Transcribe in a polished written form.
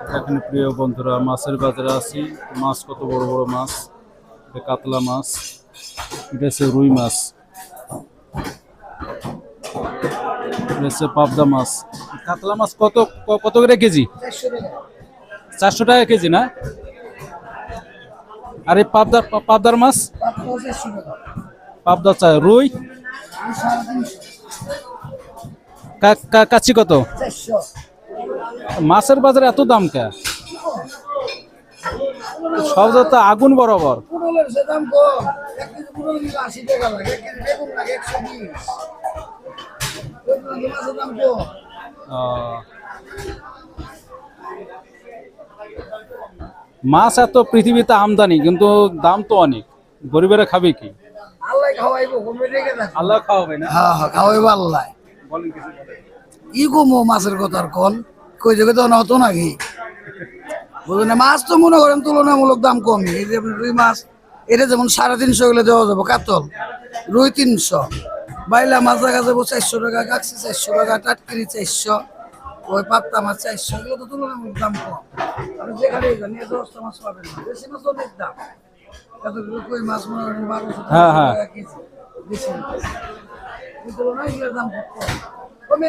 এখানে প্রিয় বন্ধুরা মাছের বাজারে আছি। মাছ কত বড় বড় মাছ, এটা কাতলা মাছ, এটা হচ্ছে রুই মাছ, এটা হচ্ছে পাবদা মাছ। কাতলা মাছ কত কত করে কেজি? 400 টাকা কেজি না? আর এই পাবদার মাছ? পাবদা চাই। রুই কাচ্চি কত? মাছের বাজারে এত দাম কে? সব তো আগুন বরাবর। মাছ এত পৃথিবীতে আমদানি, কিন্তু দাম তো অনেক। গরিবেরা খাবে কি? আল্লাহ খাওয়াবে না? হ্যাঁ হ্যাঁ খাওয়াইবো আল্লাহ। ই কমো মাছের কথা আর কন কই জায়গায় তো হতো নাকি বুঝলেন? মাছ তো মনে করেন তুলনামূলক দাম কমই। এই যে আপনি রুই মাছ, এটা যেমন 350 হলে দেওয়া যাবো। কাতল রুই 300, বাইলা মাছ দেখা যাবো 400 টাকা, কাকসি 400 টাকা, টাটকিরি 400, ওই পাপ্তা মাছ 400। এগুলো তো তুলনামূলক দাম কম। আপনি যেখানে নিয়ে 10টা মাছ পাবেন না, বেশি মাছ অনেক দাম। এতগুলো কই মাছ মনে করেন 1200 হ্যাঁ হ্যাঁ। টাকা কেজি, বেশি এই তুলনায় এগুলোর দাম খুব কম।